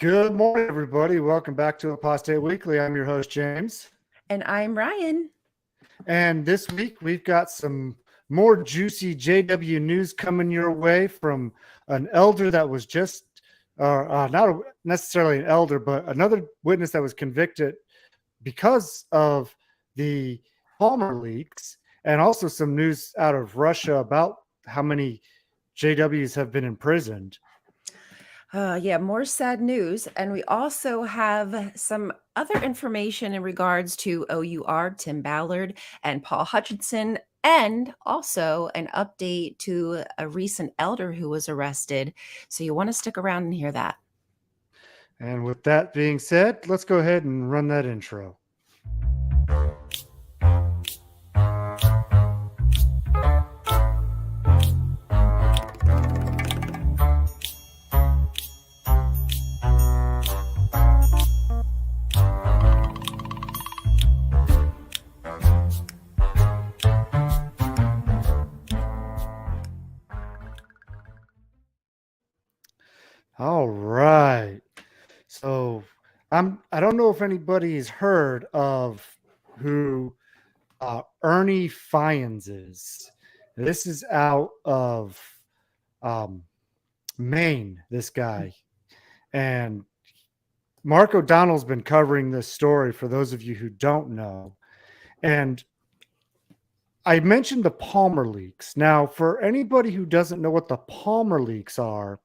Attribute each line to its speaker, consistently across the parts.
Speaker 1: Good morning, everybody. Welcome back to Apostate Weekly. I'm your host, James.
Speaker 2: And I'm Ryan.
Speaker 1: And this week, we've got some more juicy JW news coming your way from an elder that was just, not necessarily an elder, but another witness that was convicted because of the Palmer leaks, and also some news out of Russia about how many JWs have been imprisoned.
Speaker 2: More sad news. And we also have some other information in regards to OUR, Tim Ballard, and Paul Hutchinson, and also an update to a recent elder who was arrested. So you want to stick around and hear that.
Speaker 1: And with that being said, let's go ahead and run that intro. All right. So I don't know if anybody's heard of who Ernie Fyans is. This is out of Maine, this guy. And Mark O'Donnell's been covering this story for those of you who don't know. And I mentioned the Palmer leaks. Now, for anybody who doesn't know what the Palmer leaks are,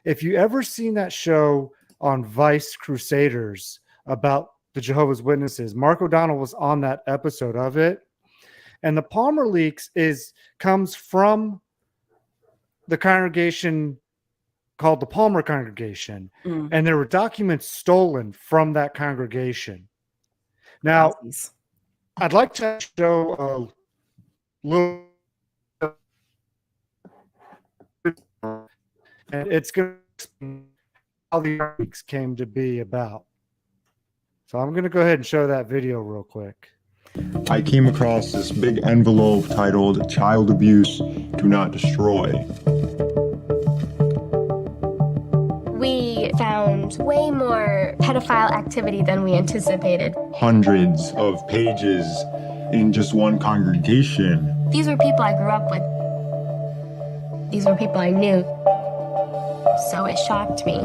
Speaker 1: if you ever seen that show on Vice Crusaders about the Jehovah's Witnesses, Mark O'Donnell was on that episode of it. And the Palmer leaks comes from the congregation called the Palmer Congregation. And there were documents stolen from that congregation. Now, I'd like to show a little, and it's going to explain how the leaks came to be about. So I'm going to go ahead and show that video real quick.
Speaker 3: I came across this big envelope titled "Child Abuse Do Not Destroy."
Speaker 4: We found way more pedophile activity than we anticipated.
Speaker 3: Hundreds of pages in just one congregation.
Speaker 4: These were people I grew up with. These were people I knew. So it shocked me.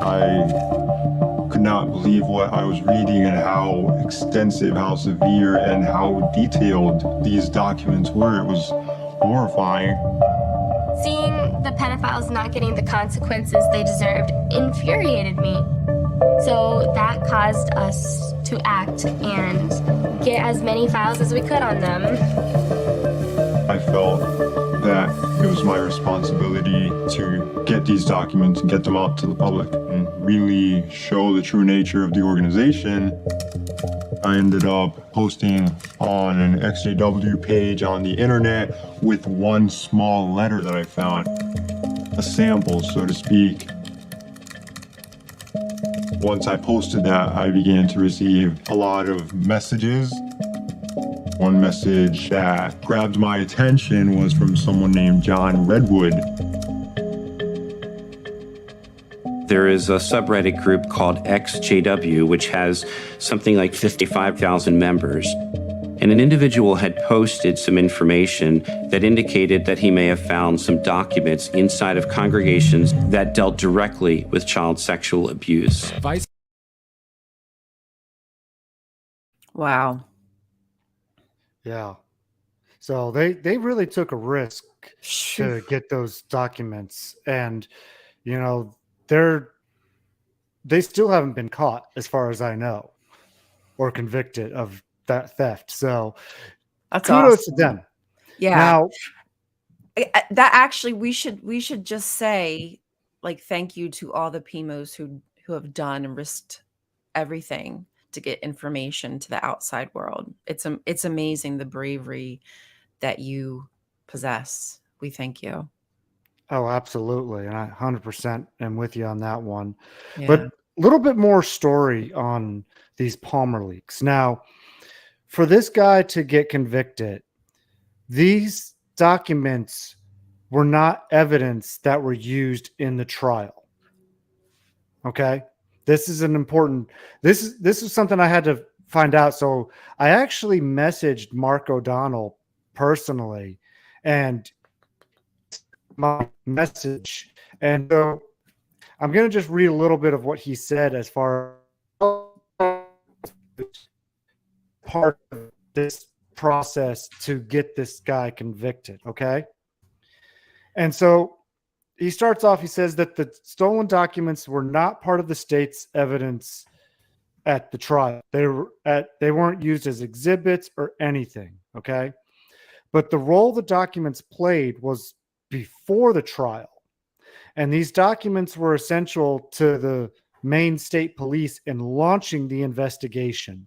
Speaker 3: I could not believe what I was reading and how extensive, how severe, and how detailed these documents were. It was horrifying.
Speaker 4: Seeing the pedophiles not getting the consequences they deserved infuriated me. So that caused us to act and get as many files as we could on them.
Speaker 3: I felt that it was my responsibility to get these documents and get them out to the public and really show the true nature of the organization. I ended up posting on an XJW page on the internet with one small letter that I found, a sample, so to speak. Once I posted that, I began to receive a lot of messages. One message that grabbed my attention was from someone named John Redwood.
Speaker 5: There is a subreddit group called XJW, which has something like 55,000 members. And an individual had posted some information that indicated that he may have found some documents inside of congregations that dealt directly with child sexual abuse.
Speaker 2: Wow.
Speaker 1: Yeah. So they really took a risk to get those documents. And, you know, they still haven't been caught, as far as I know, or convicted of that theft. So
Speaker 2: That's
Speaker 1: kudos
Speaker 2: awesome.
Speaker 1: to them.
Speaker 2: Yeah.
Speaker 1: Now,
Speaker 2: that actually, we should just say, like, thank you to all the PMOs who have done and risked everything to get information to the outside world. It's amazing the bravery that you possess. We thank you.
Speaker 1: oh, absolutely. And I 100% am with you on that one.
Speaker 2: Yeah.
Speaker 1: But a little bit more story on these Palmer leaks. Now, for this guy to get convicted, these documents were not evidence that were used in the trial. Okay. This is an important, this is something I had to find out. So I actually messaged Mark O'Donnell personally and my message. And so I'm going to just read a little bit of what he said as far as part of this process to get this guy convicted. Okay. And so he starts off, he says that the stolen documents were not part of the state's evidence at the trial. They weren't used as exhibits or anything. Okay. But the role the documents played was before the trial. And these documents were essential to the Maine State Police in launching the investigation.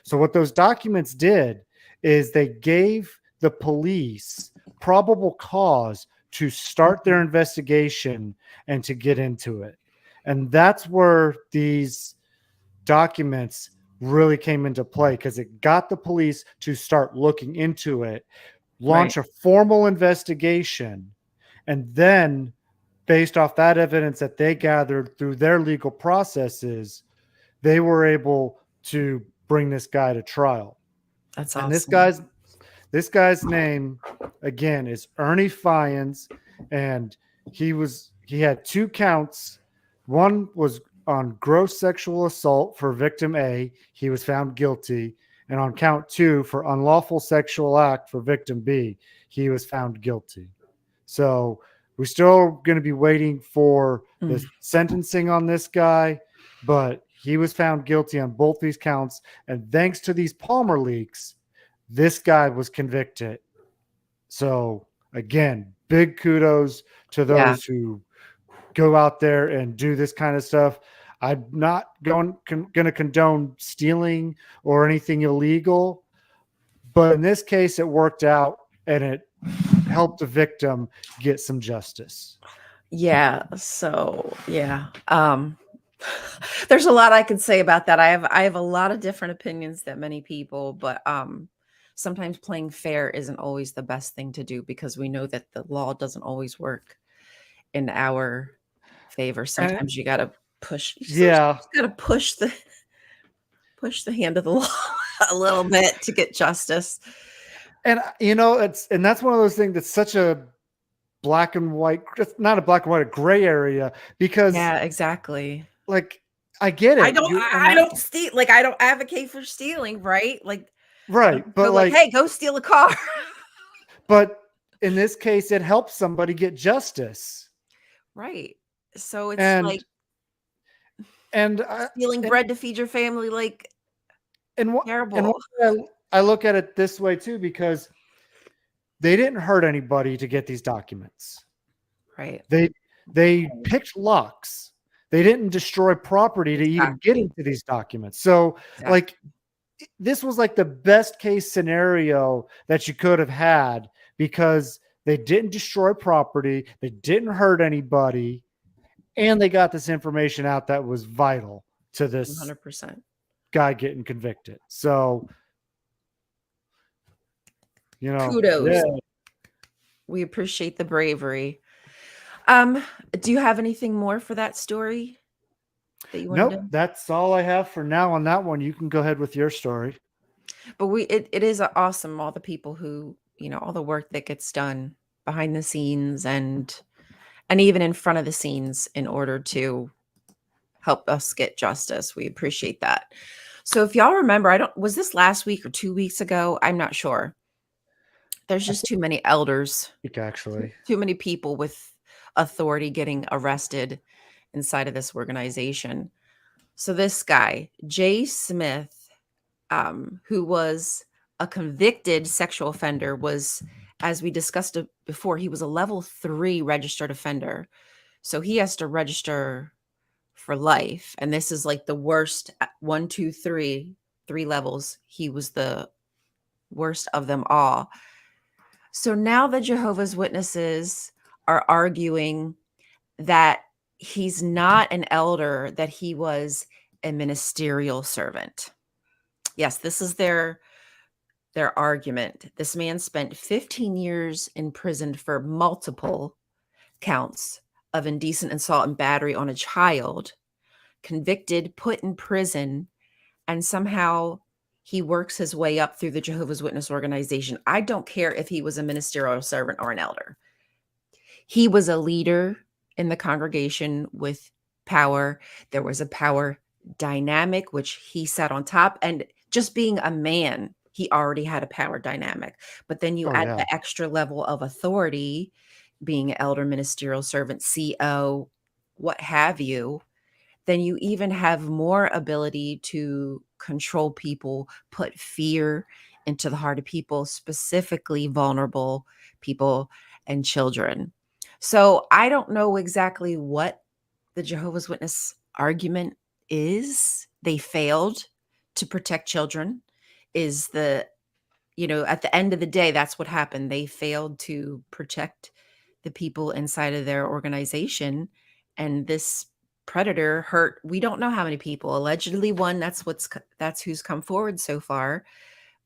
Speaker 1: So what those documents did is they gave the police probable cause to start their investigation and to get into it. And that's where these documents really came into play, because it got the police to start looking into it, launch a formal investigation, and then based off that evidence that they gathered through their legal processes, they were able to bring this guy to trial.
Speaker 2: That's
Speaker 1: and
Speaker 2: awesome.
Speaker 1: this guy's name again is Ernie Fyans, and he had 2 counts. One was on gross sexual assault for victim A. He was found guilty. And on count 2 for unlawful sexual act for victim B, he was found guilty. So we're still going to be waiting for the sentencing on this guy, but he was found guilty on both these counts. And thanks to these Palmer leaks, this guy was convicted. So again, big kudos to those who go out there and do this kind of stuff. I'm not going to condone stealing or anything illegal, but in this case, it worked out and it helped the victim get some justice.
Speaker 2: Yeah. So yeah. There's a lot I could say about that. I have a lot of different opinions than many people, but sometimes playing fair isn't always the best thing to do, because we know that the law doesn't always work in our favor. Sometimes you gotta push. Gotta push the hand of the law a little bit to get justice.
Speaker 1: And that's one of those things that's such a black and white, not a black and white, a gray area, because
Speaker 2: exactly.
Speaker 1: Like, I get it.
Speaker 2: I don't steal. Like, I don't advocate for stealing, right? Like,
Speaker 1: right. But like,
Speaker 2: hey, go steal a car.
Speaker 1: But in this case, it helps somebody get justice.
Speaker 2: Right. So it's stealing bread to feed your family, like, terrible.
Speaker 1: And I look at it this way too, because they didn't hurt anybody to get these documents.
Speaker 2: Right.
Speaker 1: They picked locks. They didn't destroy property to even get into these documents. So like, this was like the best case scenario that you could have had, because they didn't destroy property. They didn't hurt anybody. And they got this information out that was vital to this
Speaker 2: 100%
Speaker 1: guy getting convicted. So,
Speaker 2: kudos. Yeah. We appreciate the bravery. Do you have anything more for that story that you wanted?
Speaker 1: Nope, that's all I have for now on that one. You can go ahead with your story.
Speaker 2: But it is awesome, all the people who, all the work that gets done behind the scenes and even in front of the scenes in order to help us get justice. We appreciate that. So if y'all remember, was this last week or 2 weeks ago? I'm not sure. There's just too many elders.
Speaker 1: Actually,
Speaker 2: too many people with authority getting arrested inside of this organization. So this guy, Jay Smith, who was a convicted sexual offender, was, as we discussed before, he was a level 3 registered offender. So he has to register for life. And this is like the worst 1, 2, 3 levels. He was the worst of them all. So now the Jehovah's Witnesses are arguing that he's not an elder, that he was a ministerial servant. Yes, this is their argument. This man spent 15 years in prison for multiple counts of indecent assault and battery on a child. convicted, put in prison, and somehow he works his way up through the Jehovah's Witness organization. I don't care if he was a ministerial servant or an elder. He was a leader in the congregation with power. There was a power dynamic, which he sat on top. And just being a man, he already had a power dynamic. But then you
Speaker 1: Oh,
Speaker 2: add
Speaker 1: yeah.
Speaker 2: the extra level of authority, being elder, ministerial servant, CO, what have you, then you even have more ability to control people, put fear into the heart of people, specifically vulnerable people and children. So I don't know exactly what the Jehovah's Witness argument is. They failed to protect children, is the, at the end of the day, that's what happened. They failed to protect the people inside of their organization. And this predator hurt, we don't know how many people. Allegedly one, that's who's come forward so far.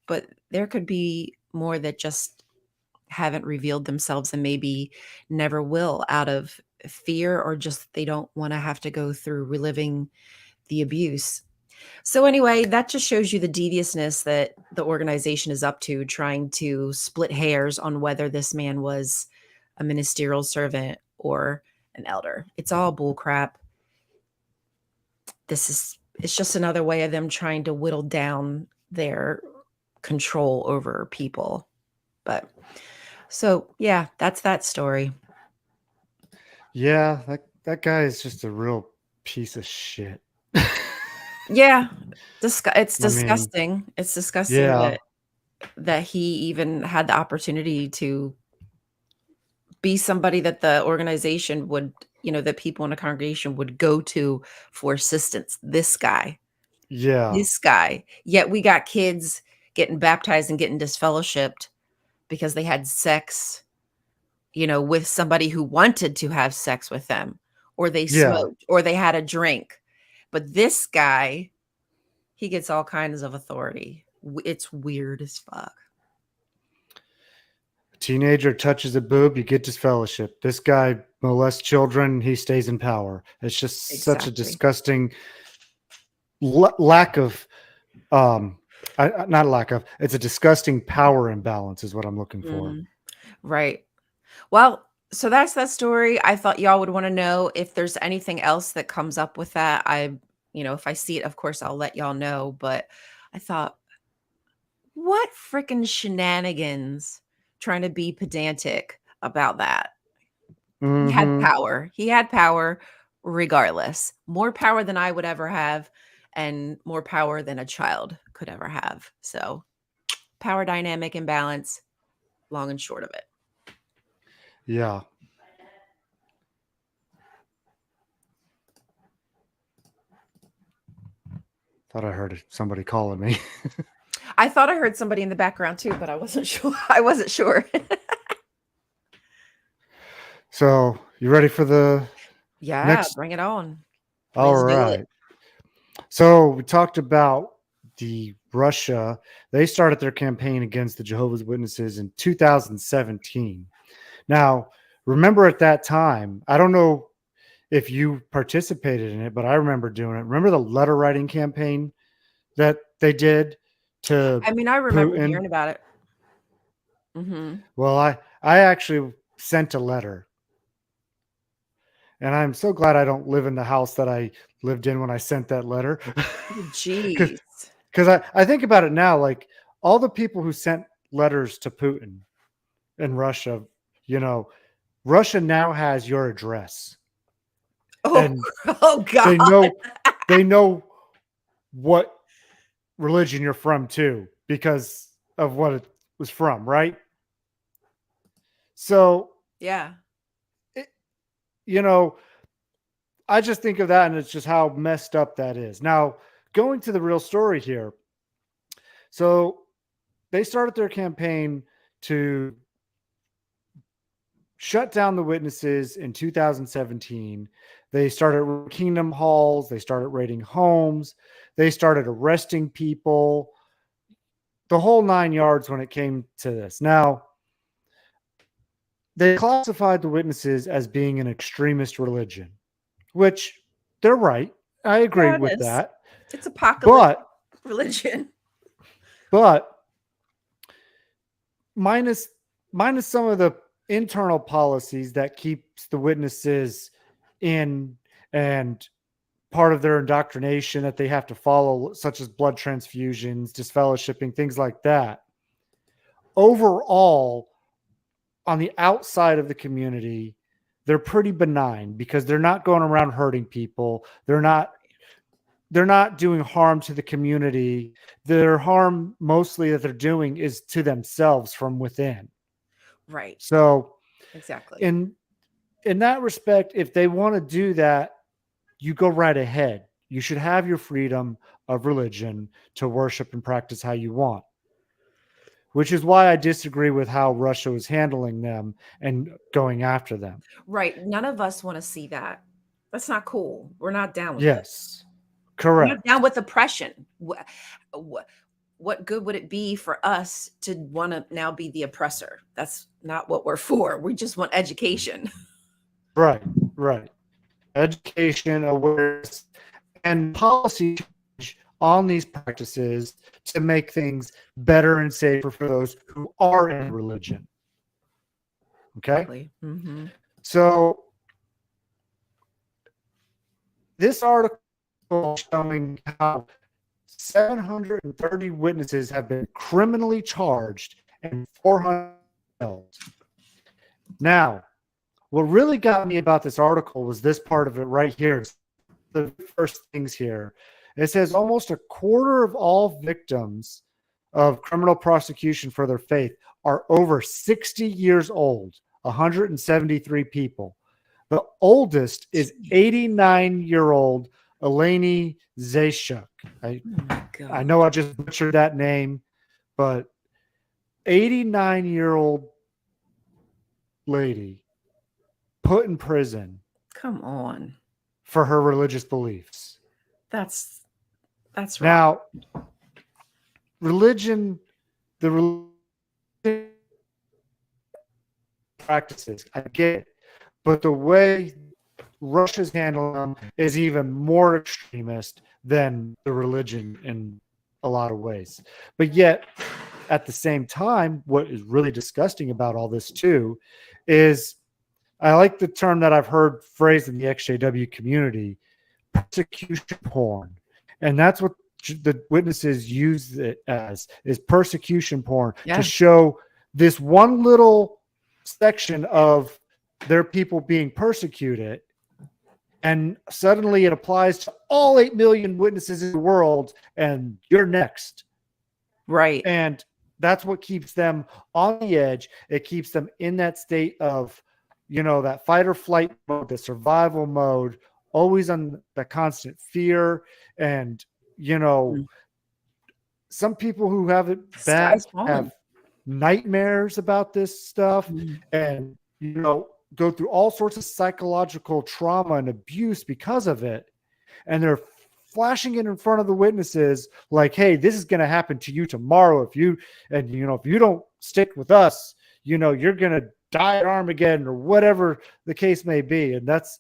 Speaker 2: But there could be more that just haven't revealed themselves and maybe never will, out of fear, or just they don't want to have to go through reliving the abuse. So anyway, that just shows you the deviousness that the organization is up to, trying to split hairs on whether this man was a ministerial servant or an elder. It's all bullcrap. It's just another way of them trying to whittle down their control over people. But so yeah, that's that story.
Speaker 1: Yeah, that guy is just a real piece of shit.
Speaker 2: Yeah. It's
Speaker 1: I mean,
Speaker 2: disgusting. It's disgusting
Speaker 1: yeah,
Speaker 2: that he even had the opportunity to be somebody that the organization would, that people in a congregation would go to for assistance. This guy.
Speaker 1: yeah,
Speaker 2: Yet we got kids getting baptized and getting disfellowshipped because they had sex, with somebody who wanted to have sex with them, or they
Speaker 1: yeah.
Speaker 2: smoked, or they had a drink. But this guy, he gets all kinds of authority. It's weird as fuck.
Speaker 1: Teenager touches a boob, you get disfellowship. This guy molests children, he stays in power. It's just such a
Speaker 2: Exactly.
Speaker 1: disgusting lack of, not lack of, it's a disgusting power imbalance is what I'm looking for.
Speaker 2: Mhm. Right. Well, so that's that story. I thought y'all would want to know if there's anything else that comes up with that. If I see it, of course, I'll let y'all know. But I thought, what freaking shenanigans trying to be pedantic about that? He had
Speaker 1: Mhm.
Speaker 2: power. He had power regardless. More power than I would ever have, and more power than a child could ever have. So, power dynamic imbalance, long and short of it.
Speaker 1: Yeah. Thought I heard somebody calling me.
Speaker 2: I thought I heard somebody in the background too, but I wasn't sure. I wasn't sure.
Speaker 1: So, you ready for the
Speaker 2: Yeah,
Speaker 1: next?
Speaker 2: bring it on.
Speaker 1: All
Speaker 2: Let's do it.
Speaker 1: right. So, we talked about the Russia. They started their campaign against the Jehovah's Witnesses in 2017. Now, remember at that time, I don't know if you participated in it, but I remember doing it. Remember the letter writing campaign that they did to
Speaker 2: I mean, I remember
Speaker 1: Putin?
Speaker 2: hearing about it. Mm-hmm.
Speaker 1: Well, I actually sent a letter, and I'm so glad I don't live in the house that I lived in when I sent that letter.
Speaker 2: Jeez.
Speaker 1: Because I think about it now, like all the people who sent letters to Putin in Russia, Russia now has your address.
Speaker 2: Oh,
Speaker 1: And
Speaker 2: oh God.
Speaker 1: they know what religion you're from too, because of what it was from, right? So,
Speaker 2: Yeah.
Speaker 1: I just think of that and it's just how messed up that is. Now, going to the real story here. So they started their campaign to shut down the witnesses in 2017. They started kingdom halls. They started raiding homes. They started arresting people. The whole 9 yards when it came to this. Now, they classified the witnesses as being an extremist religion, which they're right. I agree
Speaker 2: Yeah, it
Speaker 1: with
Speaker 2: is.
Speaker 1: that.
Speaker 2: It's apocalyptic
Speaker 1: But
Speaker 2: religion.
Speaker 1: minus some of the internal policies that keeps the witnesses in, and part of their indoctrination that they have to follow, such as blood transfusions, disfellowshipping, things like that. Overall, on the outside of the community, they're pretty benign because they're not going around hurting people. They're not doing harm to the community. Their harm mostly that they're doing is to themselves from within.
Speaker 2: Right.
Speaker 1: So
Speaker 2: Exactly.
Speaker 1: in that respect, if they want to do that, you go right ahead. You should have your freedom of religion to worship and practice how you want, which is why I disagree with how Russia was handling them and going after them.
Speaker 2: Right. None of us want to see that. That's not cool. We're not down with it.
Speaker 1: Yes,
Speaker 2: We're
Speaker 1: correct.
Speaker 2: not down with oppression. What good would it be for us to want to now be the oppressor? That's not what we're for. We just want education.
Speaker 1: Right. Education, awareness, and policy change on these practices to make things better and safer for those who are in religion. Okay.
Speaker 2: Mm-hmm.
Speaker 1: So this article showing how 730 witnesses have been criminally charged and 400 held. Now, what really got me about this article was this part of it right here. The first things here. It says almost a quarter of all victims of criminal prosecution for their faith are over 60 years old, 173 people. The oldest is 89-year-old Eleni Zaishuk. I know I just butchered that name, but 89-year-old lady put in prison.
Speaker 2: Come on.
Speaker 1: For her religious beliefs.
Speaker 2: That's right.
Speaker 1: Now, the religion practices, I get it, but the way Russia's handling them is even more extremist than the religion in a lot of ways. But yet, at the same time, what is really disgusting about all this too is, I like the term that I've heard phrased in the XJW community, persecution porn. And that's what the witnesses use it as, is persecution porn, to show this one little section of their people being persecuted. And suddenly it applies to all 8 million witnesses in the world, and you're next.
Speaker 2: Right.
Speaker 1: And that's what keeps them on the edge. It keeps them in that state of, that fight or flight mode, the survival mode, always on the constant fear. And, some people who have it bad have nightmares about this stuff and, go through all sorts of psychological trauma and abuse because of it. And they're flashing it in front of the witnesses like, hey, this is going to happen to you tomorrow. If you don't stick with us, you're going to die at Armageddon or whatever the case may be. And that's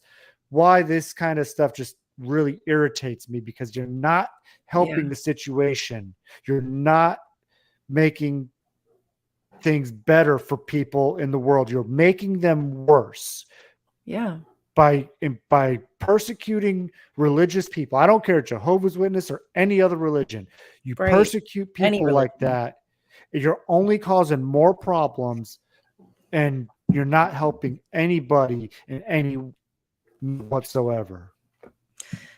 Speaker 1: why this kind of stuff just really irritates me, because you're not helping the situation. You're not making things better for people in the world. You're making them worse.
Speaker 2: Yeah.
Speaker 1: By persecuting religious people. I don't care, Jehovah's Witness or any other religion. You persecute people like that, you're only causing more problems, and you're not helping anybody in any whatsoever.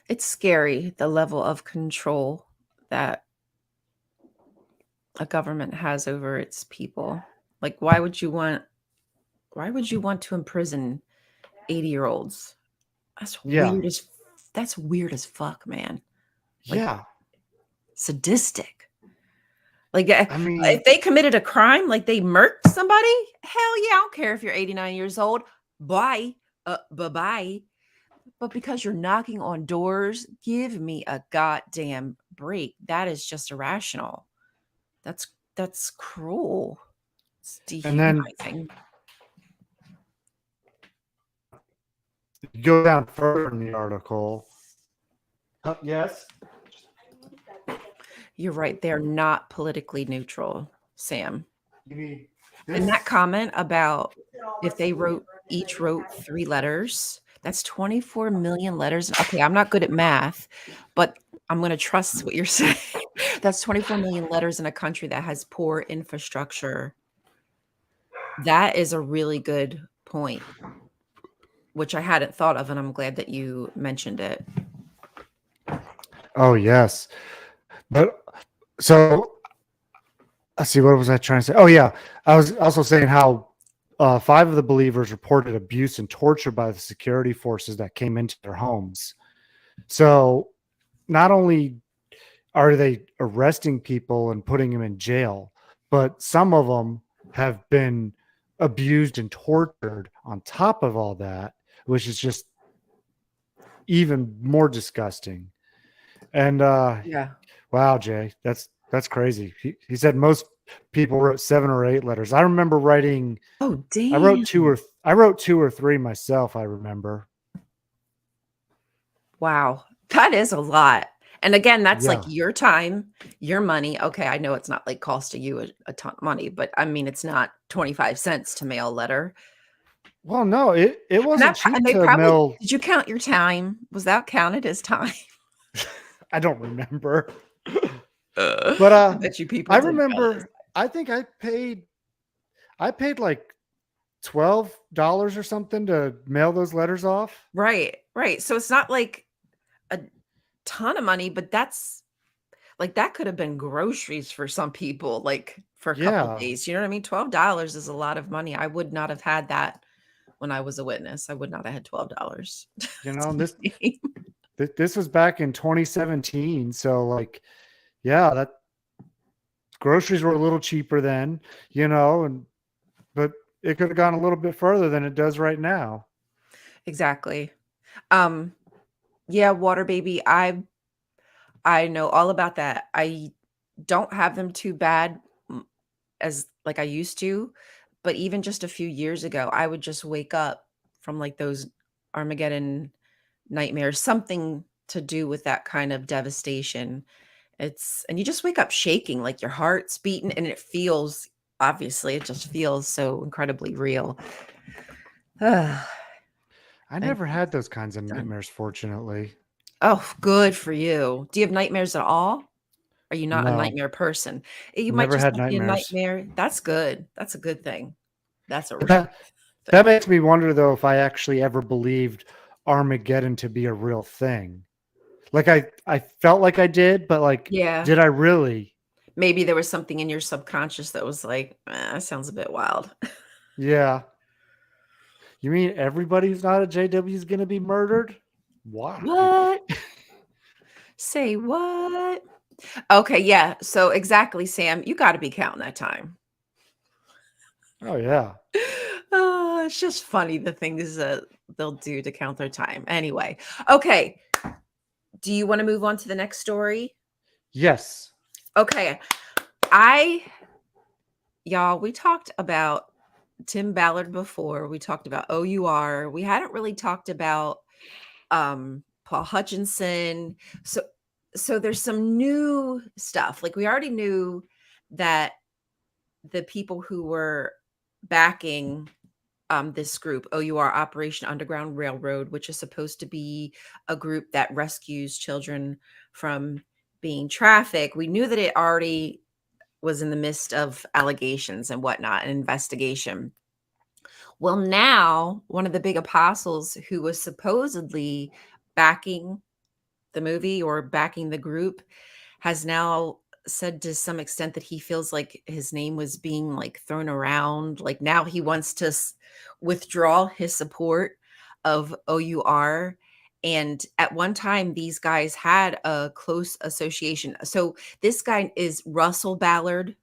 Speaker 2: It's scary, the level of control that a government has over its people. Like, why would you want to imprison 80-year-olds? That's weird as fuck, man. Like, sadistic. Like, I mean, if they committed a crime, like they murked somebody, hell yeah, I don't care if you're 89 years old. Bye. Bye-bye. But because you're knocking on doors, give me a goddamn break. That is just irrational. That's cruel. It's dehumanizing.
Speaker 1: Go down further in the article. Yes.
Speaker 2: You're right. They're not politically neutral, Sam.
Speaker 1: You mean
Speaker 2: And that comment about if they each wrote 3 letters, that's 24 million letters. Okay, I'm not good at math, but I'm going to trust what you're saying. That's 24 million letters in a country that has poor infrastructure. That is a really good point, which I hadn't thought of, and I'm glad that you mentioned it.
Speaker 1: Oh, yes. But so let's see, what was I trying to say? Oh, yeah. I was also saying how 5 of the believers reported abuse and torture by the security forces that came into their homes. So not only are they arresting people and putting them in jail, but some of them have been abused and tortured on top of all that, which is just even more disgusting. And
Speaker 2: Yeah.
Speaker 1: wow, Jay, that's crazy. He said most people wrote 7 or 8 letters. I remember writing.
Speaker 2: Oh, damn.
Speaker 1: I wrote 2 or 3 myself. I remember.
Speaker 2: Wow. That is a lot. And again, that's like
Speaker 1: Yeah.
Speaker 2: your time, your money. Okay, I know it's not like costing you a ton of money, but I mean, it's not 25 cents to mail a letter.
Speaker 1: Well, no, it
Speaker 2: And
Speaker 1: wasn't cheap
Speaker 2: and they
Speaker 1: to
Speaker 2: probably
Speaker 1: mail.
Speaker 2: did you count your time? Was that counted as time?
Speaker 1: I don't remember,
Speaker 2: I
Speaker 1: but
Speaker 2: bet you people
Speaker 1: I
Speaker 2: did count it as
Speaker 1: remember. I think I paid like $12 or something to mail those letters off.
Speaker 2: right, right. So it's not like a ton of money, but that's like that could have been groceries for some people, like for a couple
Speaker 1: Yeah,
Speaker 2: days. You know what I mean? $12 is a lot of money. I would not have had that when I was a witness. I would not have had $12.
Speaker 1: and this was back in 2017. So like, yeah, that groceries were a little cheaper then, but it could have gone a little bit further than it does right now.
Speaker 2: Exactly. Um, yeah, water baby. I know all about that. I don't have them too bad as like I used to, but even just a few years ago, I would just wake up from like those Armageddon nightmares, something to do with that kind of devastation. And you just wake up shaking, like your heart's beating, and it feels, obviously, it just feels so incredibly real.
Speaker 1: I
Speaker 2: I-
Speaker 1: never had those kinds of nightmares, fortunately.
Speaker 2: Oh, good for you. Do you have nightmares at all? Are you not a
Speaker 1: No,
Speaker 2: nightmare person? You might
Speaker 1: never
Speaker 2: just
Speaker 1: had
Speaker 2: not be a
Speaker 1: nightmares.
Speaker 2: nightmare. That's good. That's a good thing. That's a
Speaker 1: But
Speaker 2: real
Speaker 1: that
Speaker 2: thing.
Speaker 1: makes me wonder though if I actually ever believed Armageddon to be a real thing. Like I felt like I did, but like,
Speaker 2: Yeah.
Speaker 1: did I really?
Speaker 2: Maybe there was something in your subconscious that was like, that sounds a bit wild.
Speaker 1: Yeah. You mean everybody who's not a JW is going to be murdered? Why?
Speaker 2: What? Say what? Okay, yeah. So exactly, Sam, you got to be counting that time.
Speaker 1: Oh yeah.
Speaker 2: It's just funny the things that they'll do to count their time. Anyway, okay. Do you want to move on to the next story?
Speaker 1: Yes.
Speaker 2: Okay. Y'all, we talked about Tim Ballard before. We talked about OUR. We hadn't really talked about Paul Hutchinson. So there's some new stuff. Like we already knew that the people who were backing this group, OUR, Operation Underground Railroad, which is supposed to be a group that rescues children from being trafficked. We knew that it already was in the midst of allegations and whatnot, an investigation. Well, now one of the big apostles who was supposedly backing the movie or backing the group has now said to some extent that he feels like his name was being like thrown around. Like now he wants to withdraw his support of OUR. And at one time, these guys had a close association. So this guy is Russell Ballard.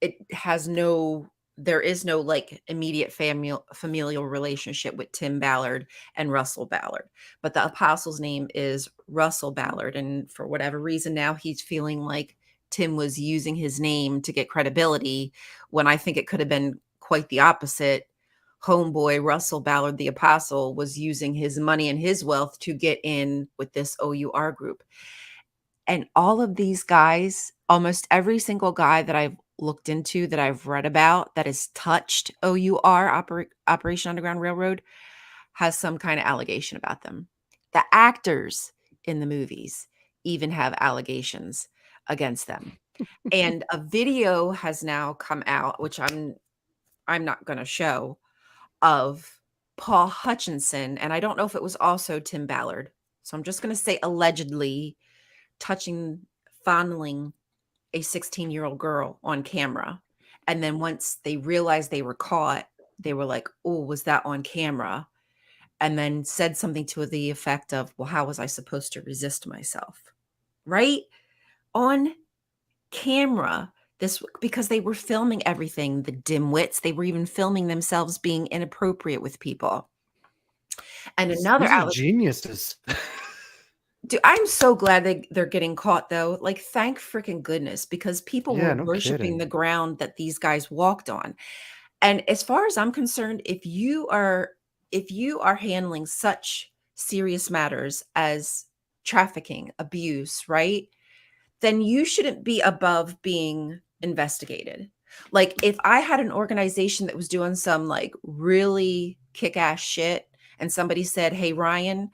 Speaker 2: There is no like immediate familial relationship with Tim Ballard and Russell Ballard, but the apostle's name is Russell Ballard. And for whatever reason, now he's feeling like Tim was using his name to get credibility when I think it could have been quite the opposite. homeboy Russell Ballard, the apostle, was using his money and his wealth to get in with this OUR group. And all of these guys, almost every single guy that I've looked into, that I've read about, that has touched OUR, Operation Underground Railroad, has some kind of allegation about them. The actors in the movies even have allegations against them. And a video has now come out, which I'm not going to show, of Paul Hutchinson, and I don't know if it was also Tim Ballard. So I'm just going to say allegedly fondling a 16-year-old girl on camera. And then once they realized they were caught, they were like, "Oh, was that on camera?" And then said something to the effect of, "Well, how was I supposed to resist myself?" Right? On camera. This, because they were filming everything, the dimwits, they were even filming themselves being inappropriate with people. And another
Speaker 1: These are geniuses.
Speaker 2: Dude, I'm so glad they're getting caught, though. Like, thank freaking goodness, because people
Speaker 1: Yeah,
Speaker 2: were
Speaker 1: no
Speaker 2: worshiping
Speaker 1: kidding.
Speaker 2: the ground that these guys walked on. And as far as I'm concerned, if you are handling such serious matters as trafficking, abuse, right, then you shouldn't be above being investigated. Like, if I had an organization that was doing some like really kick-ass shit and somebody said, "Hey, Ryan,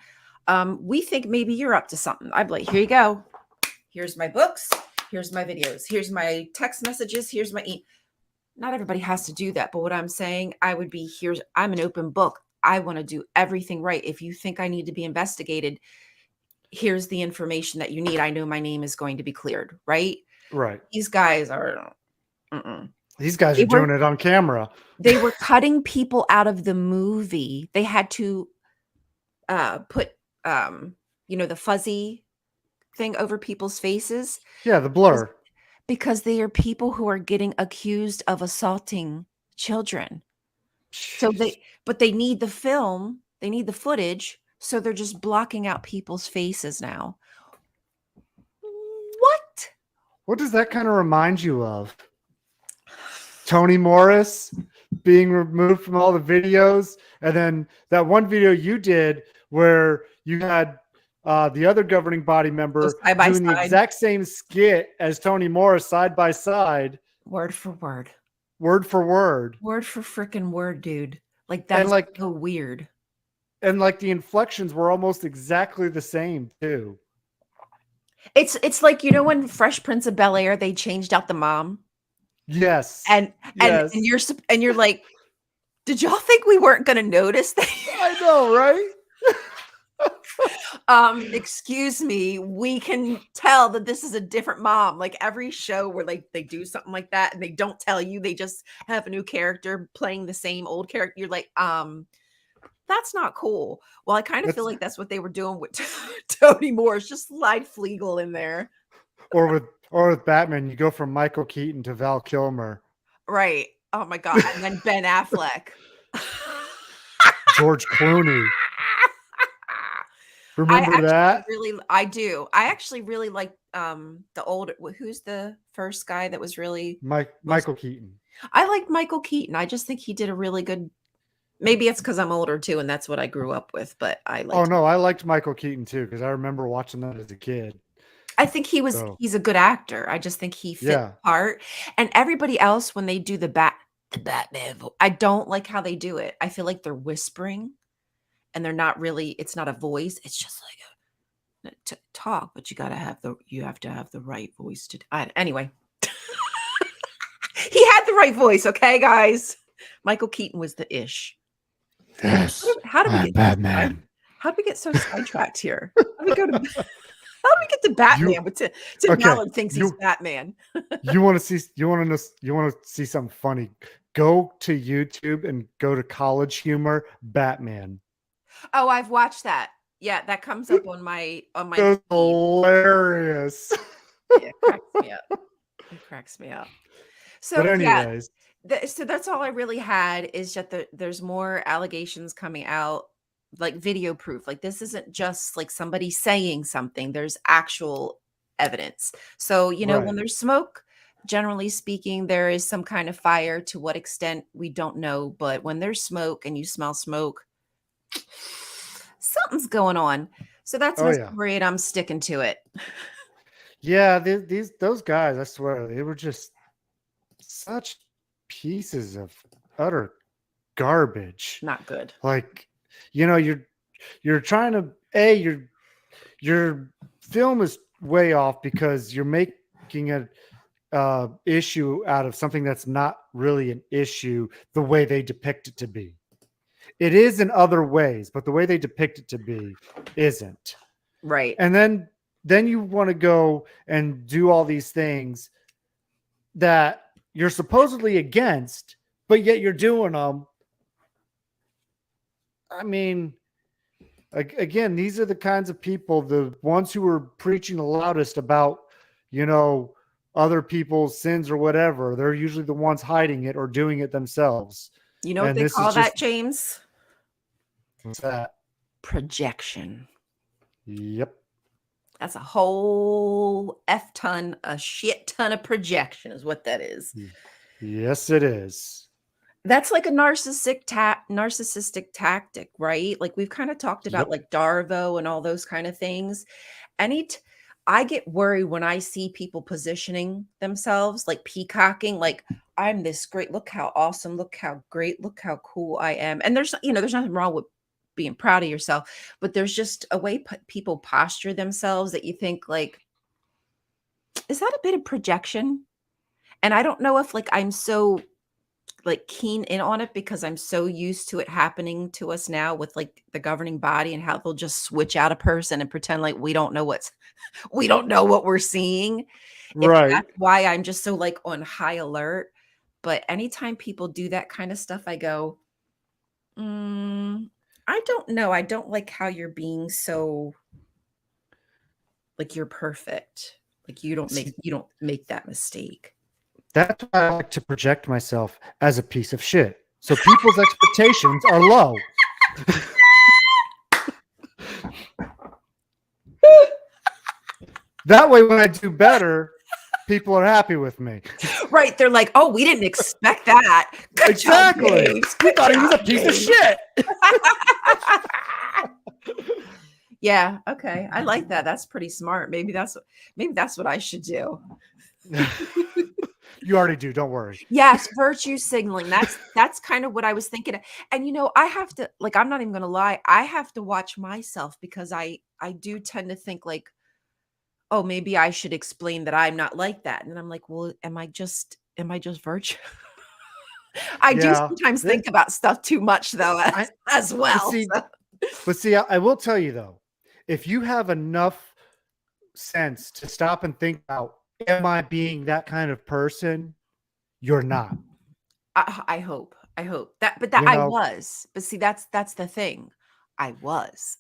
Speaker 2: we think maybe you're up to something," I'd be like, "Here you go. Here's my books. Here's my videos. Here's my text messages. Here's my Not everybody has to do that. But what I'm saying, I'm an open book. I want to do everything right. If you think I need to be investigated, here's the information that you need. I know my name is going to be cleared," right?
Speaker 1: Right.
Speaker 2: These guys are,
Speaker 1: These guys are doing it on camera.
Speaker 2: They were cutting people out of the movie. They had to put, the fuzzy thing over people's faces.
Speaker 1: Yeah, the blur.
Speaker 2: Because they are people who are getting accused of assaulting children. So they need the film, they need the footage. So they're just blocking out people's faces now.
Speaker 1: What does that kind of remind you of? Toni Morris being removed from all the videos, and then that one video you did where you had the other governing body member doing the exact same skit as Toni Morris, side by side,
Speaker 2: word for word,
Speaker 1: word for word,
Speaker 2: word for freaking word, dude. Like, that's like so weird.
Speaker 1: And like the inflections were almost exactly the same too.
Speaker 2: It's like, when Fresh Prince of Bel-Air, they changed out the mom.
Speaker 1: Yes.
Speaker 2: And you're like, did y'all think we weren't going to notice that?
Speaker 1: I know, right?
Speaker 2: Excuse me, we can tell that this is a different mom. Like, every show where they do something like that and they don't tell you, they just have a new character playing the same old character. You're like, that's not cool. Well, I kind of feel like that's what they were doing with Toni Morris. Just slide Flegel in there.
Speaker 1: Or with Batman, you go from Michael Keaton to Val Kilmer.
Speaker 2: Right. Oh my God. And then Ben Affleck.
Speaker 1: George Clooney. Remember that?
Speaker 2: I do. I actually really like the older, who's the first guy that was really
Speaker 1: Michael Keaton.
Speaker 2: I like Michael Keaton. I just think he did a really good. Maybe it's because I'm older too, and that's what I grew up with. But I like.
Speaker 1: Oh no, I liked Michael Keaton too because I remember watching that as a kid.
Speaker 2: I think he's a good actor. I just think he fit the part. And everybody else, when they do the Batman, I don't like how they do it. I feel like they're whispering and they're not really, it's not a voice. It's just like talk, but you have to have the right voice to anyway. He had the right voice. Okay, guys. Michael Keaton was the ish.
Speaker 1: Yes.
Speaker 2: How did we get
Speaker 1: Batman?
Speaker 2: How did we get so sidetracked here? How did we get to Batman? But Tim Ballard thinks he's Batman.
Speaker 1: You want to see something funny? Go to YouTube and go to College Humor Batman.
Speaker 2: Oh, I've watched that. Yeah, that comes up on my.
Speaker 1: That's hilarious.
Speaker 2: Yeah, it cracks me up. So,
Speaker 1: but anyways.
Speaker 2: So that's all I really had is that there's more allegations coming out, like video proof. Like, this isn't just like somebody saying something. There's actual evidence. So, when there's smoke, generally speaking, there is some kind of fire. To what extent, we don't know. But when there's smoke and you smell smoke, something's going on. So that's
Speaker 1: Oh
Speaker 2: my
Speaker 1: yeah.
Speaker 2: story, and I'm sticking to it.
Speaker 1: Yeah, those guys, I swear, they were just such pieces of utter garbage.
Speaker 2: Not good.
Speaker 1: Like, you're trying to your film is way off because you're making a issue out of something that's not really an issue the way they depict it to be. It is in other ways, but the way they depict it to be isn't.
Speaker 2: Right.
Speaker 1: And then you want to go and do all these things that you're supposedly against, but yet you're doing them. I mean, again, these are the kinds of people, the ones who are preaching the loudest about, other people's sins or whatever. They're usually the ones hiding it or doing it themselves.
Speaker 2: You know what
Speaker 1: And
Speaker 2: they
Speaker 1: this
Speaker 2: call
Speaker 1: is
Speaker 2: that,
Speaker 1: just
Speaker 2: James?
Speaker 1: what's that?
Speaker 2: Projection.
Speaker 1: Yep.
Speaker 2: That's a whole a shit ton of projection is what that is.
Speaker 1: Yes, it is.
Speaker 2: That's like a narcissistic tactic, right? Like we've kind of talked about
Speaker 1: Yep.
Speaker 2: like Darvo and all those kind of things. I get worried when I see people positioning themselves like peacocking, like I'm this great, look how awesome, look how great, look how cool I am. And there's nothing wrong with being proud of yourself, but there's just a way people posture themselves that you think like, is that a bit of projection? And I don't know if like I'm so like keen in on it because I'm so used to it happening to us now with like the governing body and how they'll just switch out a person and pretend like we don't know what we're seeing. If
Speaker 1: Right.
Speaker 2: that's why I'm just so like on high alert. But anytime people do that kind of stuff, I go, I don't know. I don't like how you're being so like you're perfect. Like you don't make that mistake.
Speaker 1: That's why I like to project myself as a piece of shit. So people's expectations are low. That way, when I do better, people are happy with me.
Speaker 2: Right. They're like, oh, we didn't expect that. Good
Speaker 1: Exactly.
Speaker 2: job, James.
Speaker 1: We
Speaker 2: Good
Speaker 1: thought he was a
Speaker 2: job,
Speaker 1: piece of
Speaker 2: James."
Speaker 1: shit.
Speaker 2: Yeah. Okay. I like that. That's pretty smart. Maybe that's what I should do.
Speaker 1: You already do. Don't worry.
Speaker 2: Yes, virtue signaling. That's kind of what I was thinking. And I have to like, I'm not even gonna lie, I have to watch myself because I do tend to think like, oh, maybe I should explain that I'm not like that. And then I'm like, well, am I just virtue? I do
Speaker 1: Yeah.
Speaker 2: sometimes think about stuff too much though as well.
Speaker 1: But see, I will tell you though, if you have enough sense to stop and think about, am I being that kind of person? You're not.
Speaker 2: I hope that, but that I was. But see, that's the thing. I was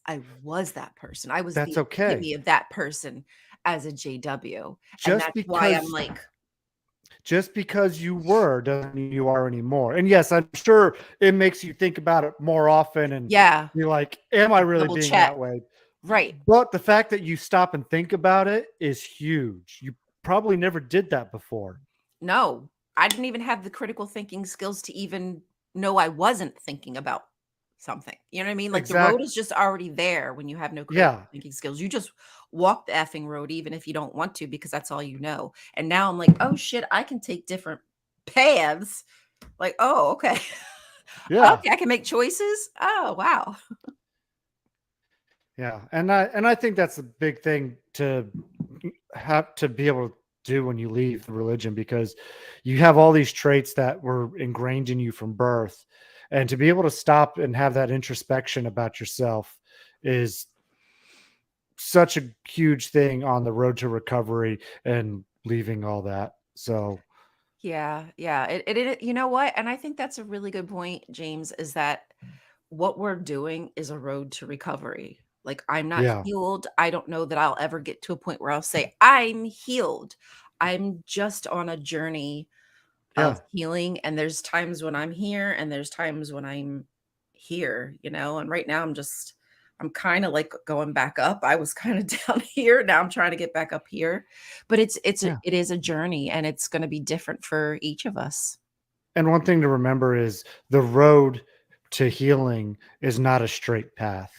Speaker 2: that person. I was
Speaker 1: That's
Speaker 2: the
Speaker 1: okay.
Speaker 2: epitome of that person as a JW, and
Speaker 1: Just
Speaker 2: that's why I'm
Speaker 1: because
Speaker 2: like,
Speaker 1: just because you were doesn't mean you are anymore. And yes, I'm sure it makes you think about it more often and
Speaker 2: yeah,
Speaker 1: you're like, am I really
Speaker 2: double
Speaker 1: being
Speaker 2: check.
Speaker 1: that way?
Speaker 2: Right.
Speaker 1: But the fact that you stop and think about it is huge. You probably never did that before.
Speaker 2: No, I didn't even have the critical thinking skills to even know I wasn't thinking about something. You know what I mean? Like the road is just already there when you have no critical thinking skills. You just walk the effing road, even if you don't want to, because that's all you know. And now I'm like, oh shit, I can take different paths. Like, oh, okay.
Speaker 1: Yeah.
Speaker 2: Okay, I can make choices. Oh, wow.
Speaker 1: Yeah. And I think that's a big thing to have to be able to do when you leave the religion, because you have all these traits that were ingrained in you from birth, and to be able to stop and have that introspection about yourself is such a huge thing on the road to recovery and leaving all that. So
Speaker 2: Yeah. It you know what? And I think that's a really good point, James, is that what we're doing is a road to recovery. Like I'm not healed. I don't know that I'll ever get to a point where I'll say I'm healed. I'm just on a journey of healing. And there's times when I'm here and there's times when I'm here, and right now I'm just I'm kind of like going back up. I was kind of down here. Now I'm trying to get back up here. But it is a journey, and it's going to be different for each of us.
Speaker 1: And one thing to remember is the road to healing is not a straight path.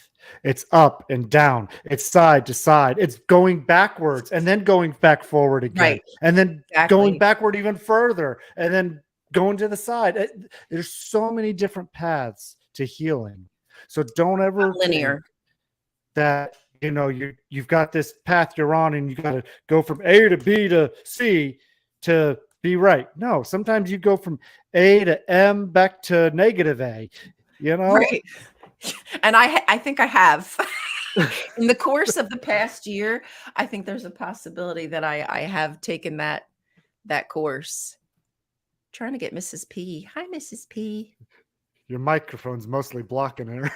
Speaker 1: It's up and down. It's side to side. It's going backwards and then going back forward again.
Speaker 2: Right.
Speaker 1: And then
Speaker 2: Exactly.
Speaker 1: going backward even further and then going to the side. There's so many different paths to healing. So don't ever
Speaker 2: Not linear.
Speaker 1: think that, you know, you've got this path you're on and you got to go from A to B to C to be right. No, sometimes you go from A to M back to negative A, you know?
Speaker 2: Right. And I think I have. In the course of the past year, I think there's a possibility that I have taken that course. Trying to get Mrs. P. Hi, Mrs. P.
Speaker 1: Your microphone's mostly blocking her.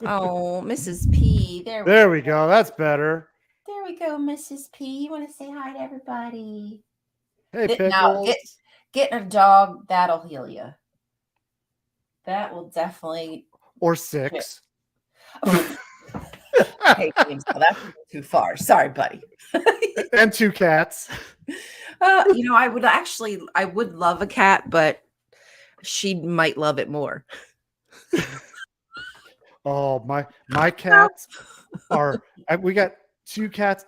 Speaker 2: Oh, Mrs. P.
Speaker 1: There we go. That's better.
Speaker 2: There we go, Mrs. P. You want to say hi to everybody?
Speaker 1: Hey,
Speaker 2: Now,
Speaker 1: Pickles.
Speaker 2: getting a dog, that'll heal you. That will definitely.
Speaker 1: Or 6.
Speaker 2: Hey, James, no, that's too far. Sorry, buddy.
Speaker 1: And 2 cats.
Speaker 2: You know, I would love a cat, but she might love it more.
Speaker 1: Oh, my cats are. We got 2 cats.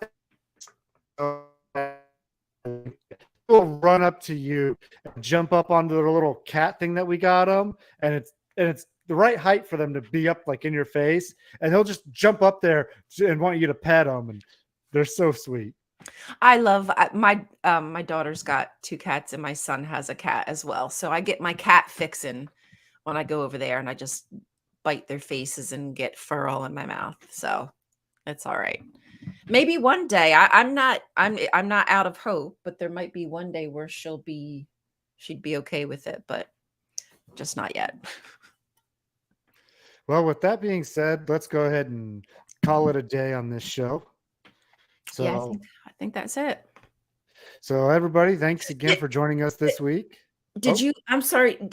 Speaker 1: Will run up to you and jump up onto the little cat thing that we got them, and it's the right height for them to be up like in your face, and they'll just jump up there and want you to pet them, and they're so sweet.
Speaker 2: I love my daughter's got 2 cats and my son has a cat as well. So I get my cat fixin' when I go over there, and I just bite their faces and get fur all in my mouth. So it's all right. Maybe one day I'm not out of hope, but there might be one day where she'd be okay with it, but just not yet.
Speaker 1: Well, with that being said, let's go ahead and call it a day on this show. So,
Speaker 2: Yeah, I think that's it.
Speaker 1: So everybody, thanks again for joining us this week.
Speaker 2: I'm sorry.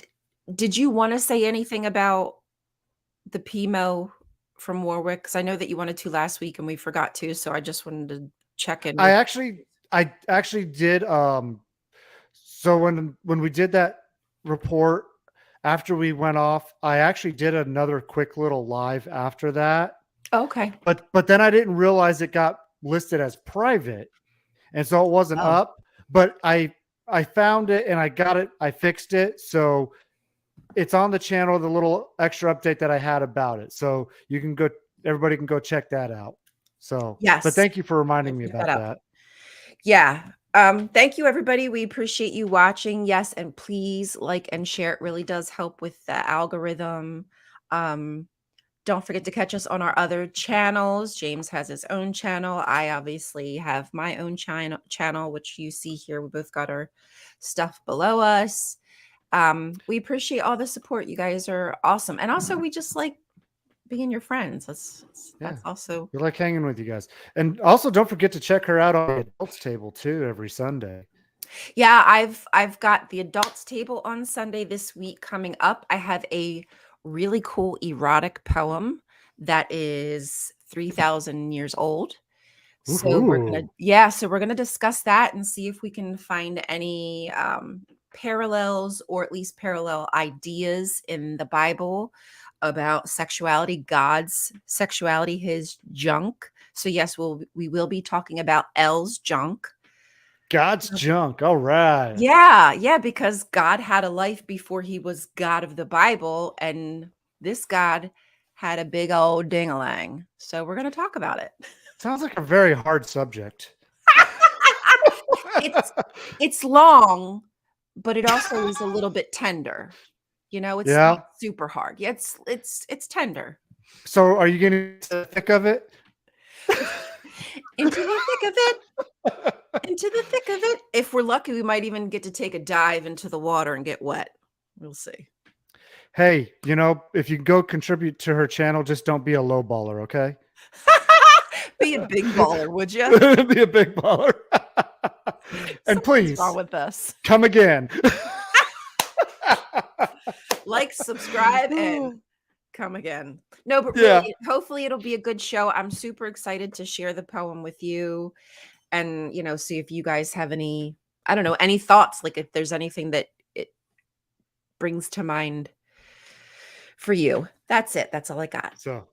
Speaker 2: Did you want to say anything about the PMO from Warwick? Because I know that you wanted to last week and we forgot to, so I just wanted to check in.
Speaker 1: I actually did. So when we did that report after we went off, I actually did another quick little live after that.
Speaker 2: Okay.
Speaker 1: But then I didn't realize it got listed as private, and so it wasn't up. But I found it and I got it. I fixed it, so it's on the channel. The little extra update that I had about it, so you can go. Everybody can go check that out. So
Speaker 2: yes,
Speaker 1: but thank you for reminding me about that.
Speaker 2: Yeah. Thank you, everybody. We appreciate you watching. Yes, and please like and share. It really does help with the algorithm. Don't forget to catch us on our other channels. James has his own channel. I obviously have my own channel, which you see here. We both got our stuff below us. We appreciate all the support. You guys are awesome. And also, we just like being your friends. That's also.
Speaker 1: We like hanging with you guys. And also, don't forget to check her out on the adults table too every Sunday.
Speaker 2: Yeah, I've got the adults table on Sunday this week coming up. I have a really cool erotic poem that is 3,000 years old. So we're gonna discuss that and see if we can find any parallels or at least parallel ideas in the Bible about sexuality, God's sexuality, his junk. So yes, we will be talking about L's junk.
Speaker 1: God's junk. All right.
Speaker 2: Yeah, because God had a life before he was God of the Bible, and this God had a big old ding-a-lang. So we're going to talk about it.
Speaker 1: Sounds like a very hard subject.
Speaker 2: It's long, but it also is a little bit tender. You know, it's not super hard. Yeah, it's tender.
Speaker 1: So are you getting into the thick of it?
Speaker 2: Into the thick of it. Into the thick of it. If we're lucky, we might even get to take a dive into the water and get wet. We'll see.
Speaker 1: Hey, you know, if you go contribute to her channel, just don't be a low baller, okay?
Speaker 2: Be a big baller, would you?
Speaker 1: Be a big baller. And please,
Speaker 2: wrong with us.
Speaker 1: Come again.
Speaker 2: Like, subscribe, and Come again. No, but
Speaker 1: Yeah.
Speaker 2: really, hopefully it'll be a good show. I'm super excited to share the poem with you and, see if you guys have any, I don't know, any thoughts, like if there's anything that it brings to mind for you. That's it. That's all I got.
Speaker 1: So,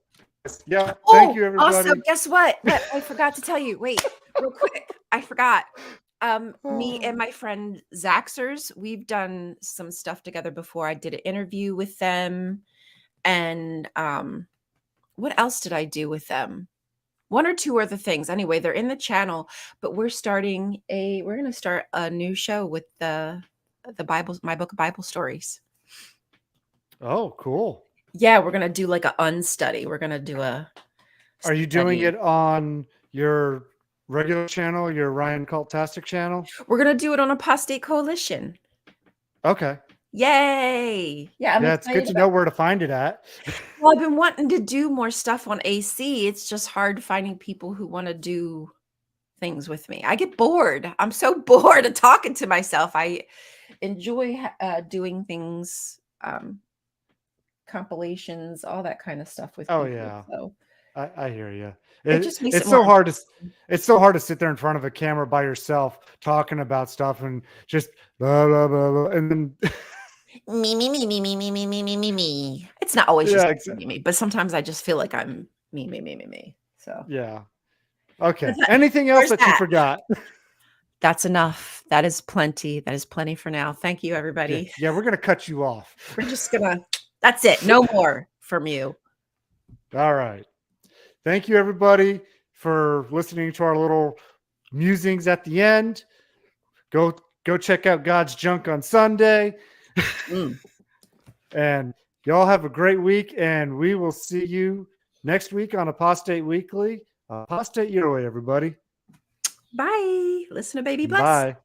Speaker 1: yeah.
Speaker 2: Oh,
Speaker 1: Thank you, everybody.
Speaker 2: also, guess what? What I forgot to tell you. Wait, real quick. I forgot. Me and my friend Zaxers, we've done some stuff together before. I did an interview with them. And what else did I do with them? One or two other things. Anyway, they're in the channel, but we're going to start a new show with the Bible, my book of Bible stories.
Speaker 1: Oh, cool.
Speaker 2: Yeah, we're going to do like a unstudy. We're going to do a
Speaker 1: Are you doing
Speaker 2: study.
Speaker 1: it on your regular channel, your Rion Cultastic channel?
Speaker 2: We're going to do it on Apostate Coalition.
Speaker 1: Okay.
Speaker 2: Yay. Yeah, I'm
Speaker 1: Yeah, it's good to know where to find it at.
Speaker 2: Well, I've been wanting to do more stuff on AC. It's just hard finding people who want to do things with me. I get bored. I'm so bored of talking to myself. I enjoy doing things, compilations, all that kind of stuff with
Speaker 1: Oh,
Speaker 2: people.
Speaker 1: yeah.
Speaker 2: So
Speaker 1: I hear you.
Speaker 2: it just makes
Speaker 1: It's
Speaker 2: it
Speaker 1: so
Speaker 2: more
Speaker 1: hard to it's so hard to sit there in front of a camera by yourself talking about stuff and just blah blah blah, blah and then
Speaker 2: me. It's not always
Speaker 1: Yeah,
Speaker 2: just
Speaker 1: exactly.
Speaker 2: me, but sometimes I just feel like I'm me. So
Speaker 1: Yeah. Okay.
Speaker 2: But
Speaker 1: Anything else
Speaker 2: where's
Speaker 1: that you
Speaker 2: that?
Speaker 1: forgot?
Speaker 2: That's enough. That is plenty. That is plenty for now. Thank you, everybody.
Speaker 1: Yeah, we're gonna cut you off.
Speaker 2: We're just gonna. That's it. No more from you.
Speaker 1: All right. Thank you, everybody, for listening to our little musings at the end. Go check out God's Junk on Sunday. And y'all have a great week, and we will see you next week on Apostate Weekly. Apostate your way, everybody.
Speaker 2: Bye. Listen to Baby Bless.
Speaker 1: Bye.